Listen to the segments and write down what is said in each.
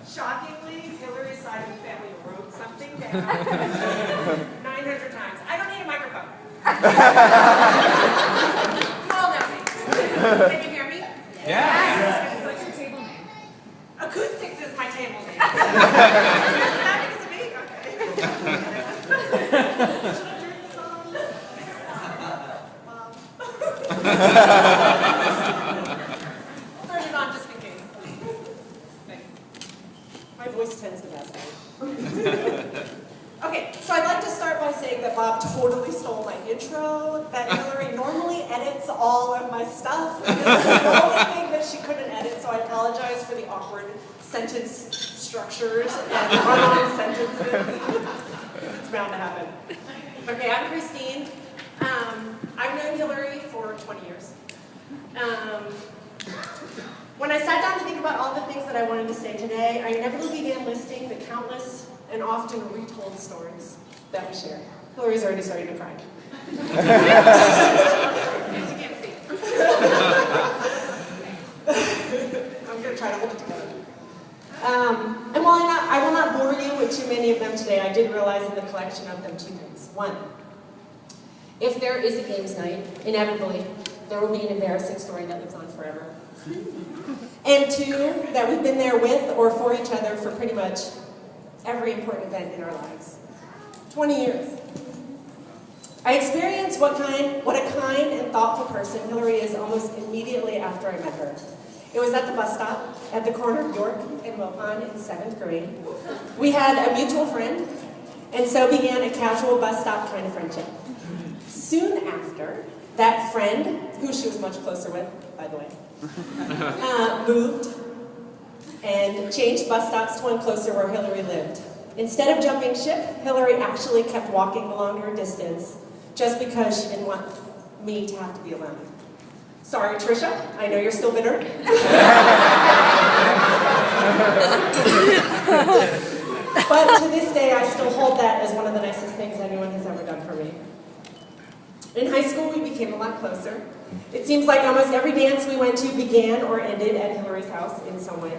Shockingly, Hillary's side of the family wrote something down 900 times. I don't need a microphone. Call down me. Can you hear me? Yeah. What's your table name? Acoustics is my table name. That because of me? Okay. Should I turn this on? I'll turn it on just in case. Thanks. My voice tends to mess up. Okay, so I'd like to start by saying that Bob totally stole my intro, that Hillary normally edits all of my stuff, and this is the only thing that she couldn't edit, so I apologize for the awkward sentence structures and run-on sentences. It's bound to happen. Okay, I'm Christine. I've known Hillary for 20 years. When I sat down to think about all the things that I wanted to say today, I inevitably began listing the countless and often retold stories that we share. Hillary's already starting to cry. As you can't see. I'm going to try to hold it together. And while I will not bore you with too many of them today, I did realize in the collection of them 2 things. 1, if there is a games night, inevitably, there will be an embarrassing story that lives on forever. And 2, that we've been there with or for each other for pretty much every important event in our lives. 20 years. I experienced what a kind and thoughtful person Hillary is almost immediately after I met her. It was at the bus stop at the corner of York and Wilpon in 7th grade. We had a mutual friend, and so began a casual bus stop kind of friendship. Soon after, that friend, who she was much closer with, by the way, moved and changed bus stops to one closer where Hillary lived. Instead of jumping ship, Hillary actually kept walking the longer distance just because she didn't want me to have to be alone. Sorry, Trisha, I know you're still bitter. But to this day, I still hold that as one of the nicest things anyone has ever done for me. In high school, we became a lot closer. It seems like almost every dance we went to began or ended at Hillary's house in some way.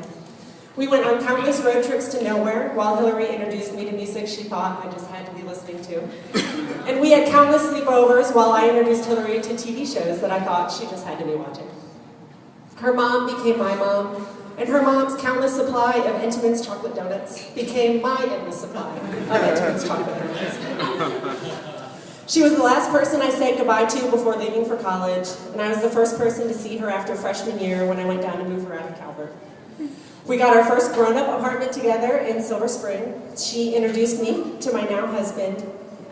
We went on countless road trips to nowhere while Hillary introduced me to music she thought I just had to be listening to. And we had countless sleepovers while I introduced Hillary to TV shows that I thought she just had to be watching. Her mom became my mom, and her mom's countless supply of Entenmann's chocolate donuts became my endless supply of Entenmann's chocolate donuts. She was the last person I said goodbye to before leaving for college, and I was the first person to see her after freshman year when I went down to move her out of Calvert. We got our first grown-up apartment together in Silver Spring. She introduced me to my now husband,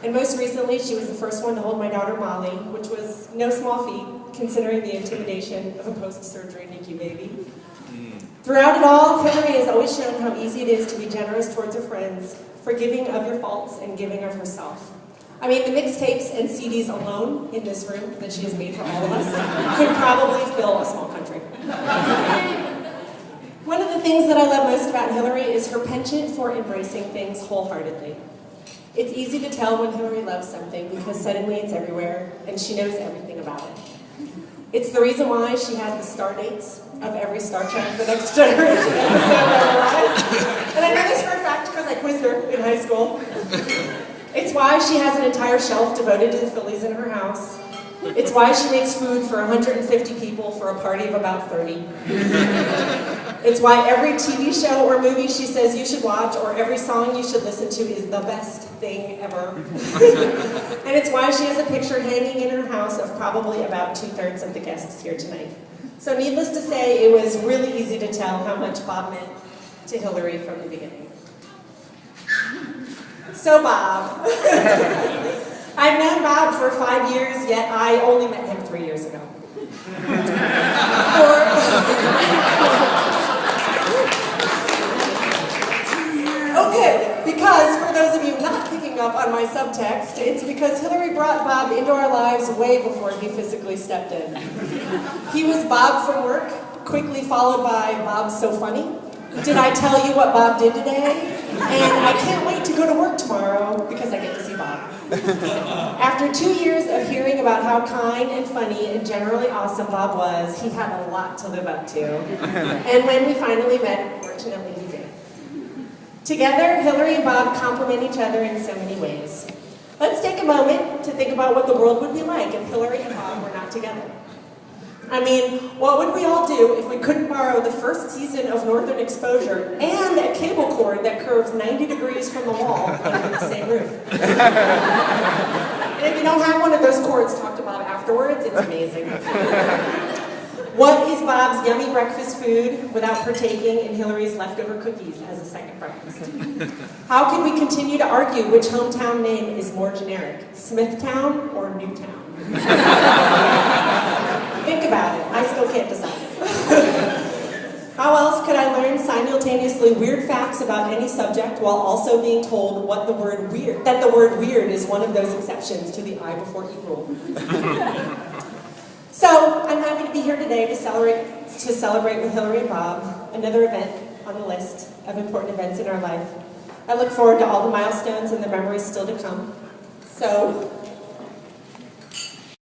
and most recently she was the first one to hold my daughter Molly, which was no small feat considering the intimidation of a post-surgery NICU baby. Throughout it all, Hillary has always shown how easy it is to be generous towards her friends, forgiving of your faults and giving of herself. I mean, the mixtapes and CDs alone in this room that she has made for all of us could probably fill a small country. One of the things that I love most about Hillary is her penchant for embracing things wholeheartedly. It's easy to tell when Hillary loves something because suddenly it's everywhere and she knows everything about it. It's the reason why she has the star dates of every Star Trek The Next Generation episode of our lives. And I know this for a fact because I quizzed her in high school. It's why she has an entire shelf devoted to the Phillies in her house. It's why she makes food for 150 people for a party of about 30. It's why every TV show or movie she says you should watch or every song you should listen to is the best thing ever. And it's why she has a picture hanging in her house of probably about 2/3 of the guests here tonight. So needless to say, it was really easy to tell how much Bob meant to Hillary from the beginning. So Bob. I've known Bob for 5 years, yet I only met him 3 years ago. Okay, because for those of you not picking up on my subtext, it's because Hillary brought Bob into our lives way before he physically stepped in. He was Bob from work, quickly followed by Bob's so funny. Did I tell you what Bob did today? And I can't wait to go to work tomorrow because I get to see Bob. After 2 years of hearing about how kind and funny and generally awesome Bob was, he had a lot to live up to. And when we finally met, unfortunately, he did. Together, Hillary and Bob complement each other in so many ways. Let's take a moment to think about what the world would be like if Hillary and Bob were not together. I mean, what would we all do if we couldn't borrow the first season of Northern Exposure and a cable cord that curves 90 degrees from the wall under the same roof? And if you don't have one of those cords, talk to Bob afterwards. It's amazing. What is Bob's yummy breakfast food without partaking in Hillary's leftover cookies as a second breakfast? How can we continue to argue which hometown name is more generic, Smithtown or Newtown? Think about it. I still can't decide. How else could I learn simultaneously weird facts about any subject while also being told that the word weird is one of those exceptions to the I before E rule? So, I'm happy to be here today to celebrate with Hillary and Bob, another event on the list of important events in our life. I look forward to all the milestones and the memories still to come. So,